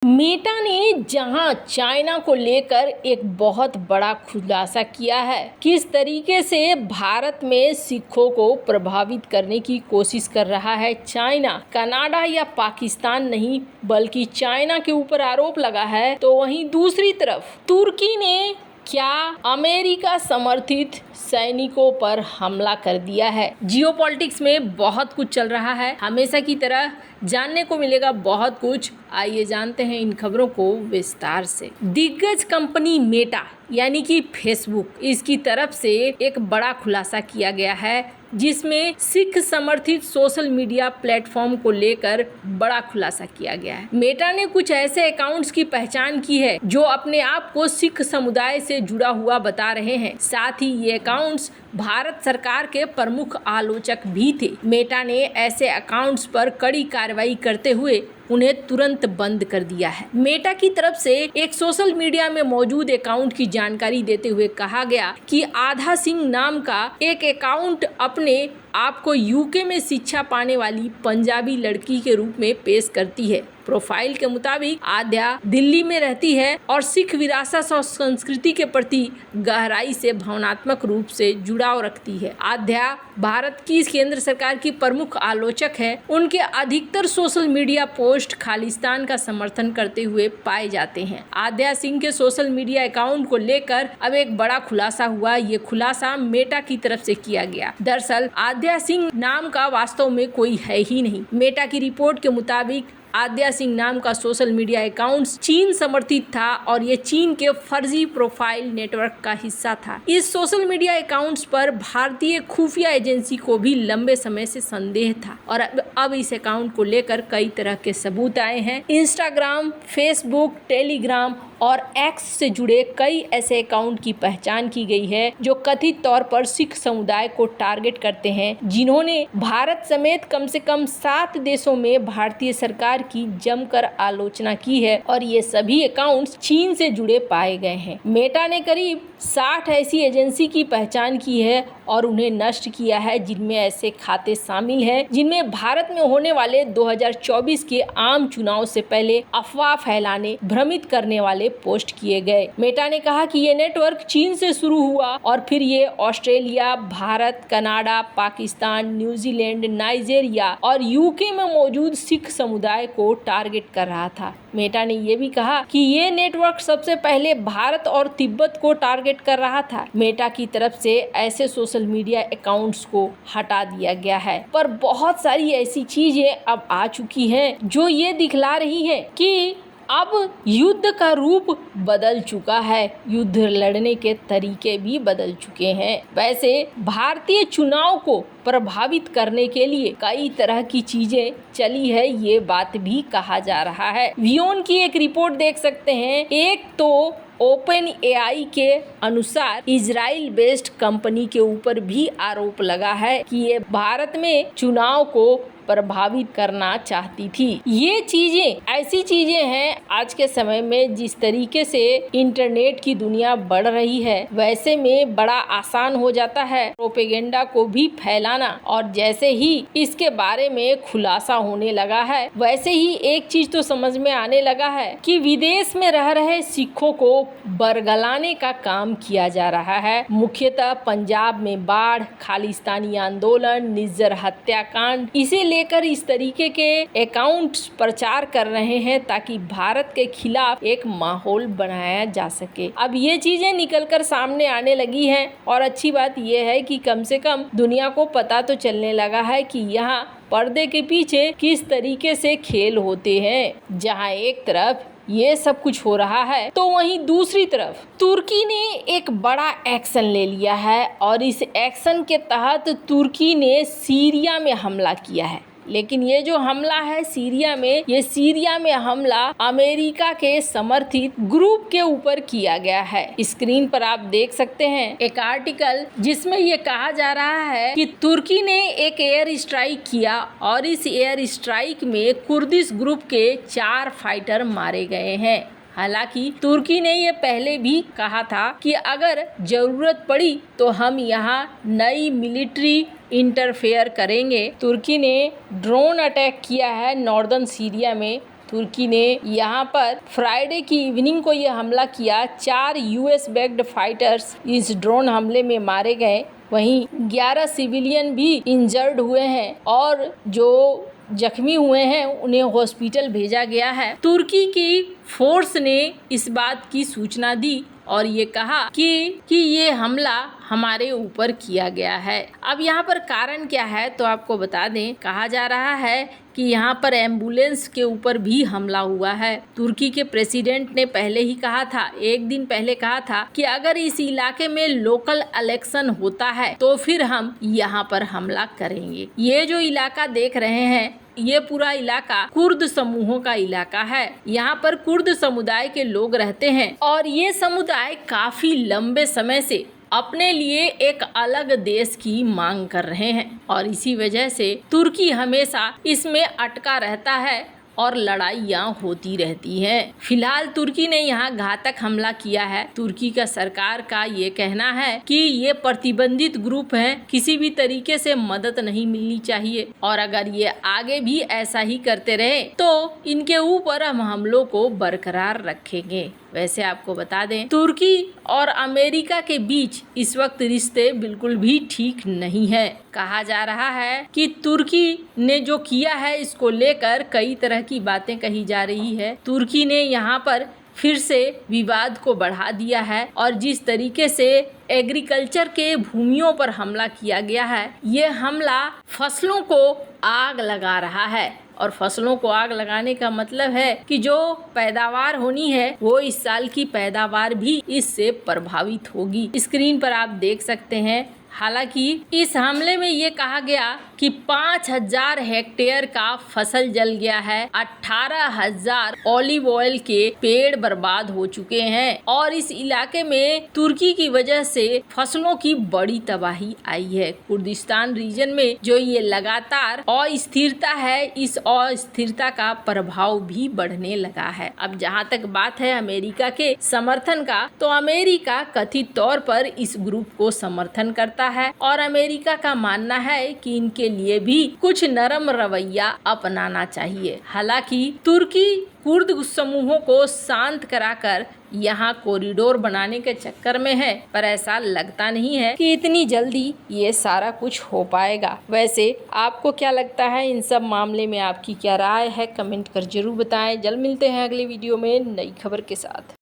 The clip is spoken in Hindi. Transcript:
मेटा ने जहां चाइना को लेकर एक बहुत बड़ा खुलासा किया है, किस तरीके से भारत में सिखों को प्रभावित करने की कोशिश कर रहा है चाइना, कनाडा या पाकिस्तान नहीं बल्कि चाइना के ऊपर आरोप लगा है, तो वहीं दूसरी तरफ तुर्की ने क्या अमेरिका समर्थित सैनिकों पर हमला कर दिया है। जियोपॉलिटिक्स में बहुत कुछ चल रहा है, हमेशा की तरह जानने को मिलेगा बहुत कुछ। आइए जानते हैं इन खबरों को विस्तार से। दिग्गज कंपनी मेटा यानी कि फेसबुक, इसकी तरफ से एक बड़ा खुलासा किया गया है जिसमें सिख समर्थित सोशल मीडिया प्लेटफॉर्म को लेकर बड़ा खुलासा किया गया है। मेटा ने कुछ ऐसे अकाउंट्स की पहचान की है जो अपने आप को सिख समुदाय से जुड़ा हुआ बता रहे हैं। साथ ही ये अकाउंट्स भारत सरकार के प्रमुख आलोचक भी थे। मेटा ने ऐसे अकाउंट्स पर कड़ी कार्रवाई करते हुए उन्हें तुरंत बंद कर दिया है। मेटा की तरफ से एक सोशल मीडिया में मौजूद अकाउंट की जानकारी देते हुए कहा गया कि आधा सिंह नाम का एक अकाउंट अपने आपको यूके में शिक्षा पाने वाली पंजाबी लड़की के रूप में पेश करती है। प्रोफाइल के मुताबिक आद्या दिल्ली में रहती है और सिख विरासत और संस्कृति के प्रति गहराई से भावनात्मक रूप से जुड़ाव रखती है। आद्या भारत की केंद्र सरकार की प्रमुख आलोचक है। उनके अधिकतर सोशल मीडिया पोस्ट खालिस्तान का समर्थन करते हुए पाए जाते हैं। आद्या सिंह के सोशल मीडिया अकाउंट को लेकर अब एक बड़ा खुलासा हुआ। ये खुलासा मेटा की तरफ से किया गया। दरअसल आद्या सिंह नाम का वास्तव में कोई है ही नहीं। मेटा की रिपोर्ट के मुताबिक आद्या सिंह नाम का सोशल मीडिया अकाउंट चीन समर्थित था और ये चीन के फर्जी प्रोफाइल नेटवर्क का हिस्सा था। इस सोशल मीडिया अकाउंट्स पर भारतीय खुफिया एजेंसी को भी लंबे समय से संदेह था और अब इस अकाउंट को लेकर कई तरह के सबूत आए हैं। इंस्टाग्राम, फेसबुक, टेलीग्राम और एक्स से जुड़े कई ऐसे अकाउंट की पहचान की गई है जो कथित तौर पर सिख समुदाय को टारगेट करते हैं, जिन्होंने भारत समेत कम से कम 7 देशों में भारतीय सरकार की जमकर आलोचना की है और ये सभी अकाउंट्स चीन से जुड़े पाए गए हैं। मेटा ने करीब 60 ऐसी एजेंसी की पहचान की है और उन्हें नष्ट किया है, जिनमें ऐसे खाते शामिल हैं जिनमें भारत में होने वाले 2024 के आम चुनाव से पहले अफवाह फैलाने, भ्रमित करने वाले पोस्ट किए गए। मेटा ने कहा कि ये नेटवर्क चीन से शुरू हुआ और फिर ये Australia, Bharat, Canada, Pakistan, New Zealand, Nigeria और यूके में मौजूद सिख समुदाय को टारगेट कर रहा था। मेटा ने यह भी कहा कि ये नेटवर्क सबसे पहले भारत और तिब्बत को टारगेट कर रहा था। मेटा की तरफ से ऐसे सोशल मीडिया अकाउंट्स को हटा दिया गया है, पर बहुत सारी ऐसी चीजें अब आ चुकी हैं जो ये दिखला रही हैं कि अब युद्ध का रूप बदल चुका है, युद्ध लड़ने के तरीके भी बदल चुके हैं। वैसे भारतीय चुनाव को प्रभावित करने के लिए कई तरह की चीजें चली है, ये बात भी कहा जा रहा है। वियोन की एक रिपोर्ट देख सकते हैं। एक तो ओपन एआई के अनुसार इजराइल बेस्ड कंपनी के ऊपर भी आरोप लगा है कि ये भारत में चुनाव को प्रभावित करना चाहती थी। ये चीजें ऐसी चीजें हैं आज के समय में, जिस तरीके से इंटरनेट की दुनिया बढ़ रही है वैसे में बड़ा आसान हो जाता है प्रोपेगेंडा को भी फैलाना। और जैसे ही इसके बारे में खुलासा होने लगा है वैसे ही एक चीज तो समझ में आने लगा है कि विदेश में रह रहे सिखों को बरगलाने का काम किया जा रहा है। मुख्यतः पंजाब में बाढ़, खालिस्तानी आंदोलन, निज्जर हत्याकांड, इसे लेकर इस तरीके के अकाउंट्स प्रचार कर रहे हैं ताकि भारत के खिलाफ एक माहौल बनाया जा सके। अब ये चीजें निकलकर सामने आने लगी हैं और अच्छी बात यह है कि कम से कम दुनिया को पता तो चलने लगा है कि यहाँ पर्दे के पीछे किस तरीके से खेल होते हैं। जहाँ एक तरफ ये सब कुछ हो रहा है तो वहीं दूसरी तरफ तुर्की ने एक बड़ा एक्शन ले लिया है और इस एक्शन के तहत तुर्की ने सीरिया में हमला किया है। लेकिन ये जो हमला है सीरिया में, ये सीरिया में हमला अमेरिका के समर्थित ग्रुप के ऊपर किया गया है। स्क्रीन पर आप देख सकते हैं एक आर्टिकल जिसमें ये कहा जा रहा है कि तुर्की ने एक एयर स्ट्राइक किया और इस एयर स्ट्राइक में कुर्दिश ग्रुप के 4 फाइटर मारे गए हैं। हालांकि तुर्की ने ये पहले भी कहा था कि अगर जरूरत पड़ी तो हम यहाँ नई मिलिट्री इंटरफेयर करेंगे। तुर्की ने ड्रोन अटैक किया है नॉर्दर्न सीरिया में तुर्की ने यहाँ पर फ्राइडे की इवनिंग को ये हमला किया। 4 यूएस बैक्ड फाइटर्स इस ड्रोन हमले में मारे गए, वहीं 11 सिविलियन भी इंजर्ड हुए हैं और जो जख्मी हुए हैं उन्हें हॉस्पिटल भेजा गया है। तुर्की की फोर्स ने इस बात की सूचना दी और ये कहा कि ये हमला हमारे ऊपर किया गया है। अब यहाँ पर कारण क्या है तो आपको बता दें, कहा जा रहा है कि यहाँ पर एम्बुलेंस के ऊपर भी हमला हुआ है। तुर्की के प्रेसिडेंट ने पहले ही कहा था, एक दिन पहले कहा था कि अगर इस इलाके में लोकल इलेक्शन होता है तो फिर हम यहाँ पर हमला करेंगे। ये जो इलाका देख रहे हैं ये पूरा इलाका कुर्द समूहों का इलाका है। यहाँ पर कुर्द समुदाय के लोग रहते हैं और ये समुदाय काफी लंबे समय से अपने लिए एक अलग देश की मांग कर रहे हैं और इसी वजह से तुर्की हमेशा इसमें अटका रहता है और लड़ाइयाँ होती रहती हैं। फिलहाल तुर्की ने यहाँ घातक हमला किया है। तुर्की का सरकार का ये कहना है कि ये प्रतिबंधित ग्रुप है, किसी भी तरीके से मदद नहीं मिलनी चाहिए और अगर ये आगे भी ऐसा ही करते रहे तो इनके ऊपर हम हमलों को बरकरार रखेंगे। वैसे आपको बता दें, तुर्की और अमेरिका के बीच इस वक्त रिश्ते बिल्कुल भी ठीक नहीं है। कहा जा रहा है कि तुर्की ने जो किया है इसको लेकर कई तरह की बातें कही जा रही है। तुर्की ने यहाँ पर फिर से विवाद को बढ़ा दिया है और जिस तरीके से एग्रीकल्चर के भूमियों पर हमला किया गया है, ये हमला फसलों को आग लगा रहा है और फसलों को आग लगाने का मतलब है कि जो पैदावार होनी है वो इस साल की पैदावार भी इससे प्रभावित होगी। स्क्रीन पर आप देख सकते हैं, हालांकि इस हमले में ये कहा गया कि 5000 हेक्टेयर का फसल जल गया है, 18,000 ऑलिव ऑयल के पेड़ बर्बाद हो चुके हैं और इस इलाके में तुर्की की वजह से फसलों की बड़ी तबाही आई है। कुर्दिस्तान रीजन में जो ये लगातार अस्थिरता है, इस अस्थिरता का प्रभाव भी बढ़ने लगा है। अब जहाँ तक बात है अमेरिका के समर्थन का, तो अमेरिका कथित तौर पर इस ग्रुप को समर्थन करता है और अमेरिका का मानना है कि इनके लिए भी कुछ नरम रवैया अपनाना चाहिए। हालांकि तुर्की कुर्द समूहों को शांत कराकर यहाँ कॉरिडोर बनाने के चक्कर में है, पर ऐसा लगता नहीं है कि इतनी जल्दी ये सारा कुछ हो पाएगा। वैसे आपको क्या लगता है इन सब मामले में, आपकी क्या राय है, कमेंट कर जरूर बताएं। जल्द मिलते हैं अगली वीडियो में नई खबर के साथ।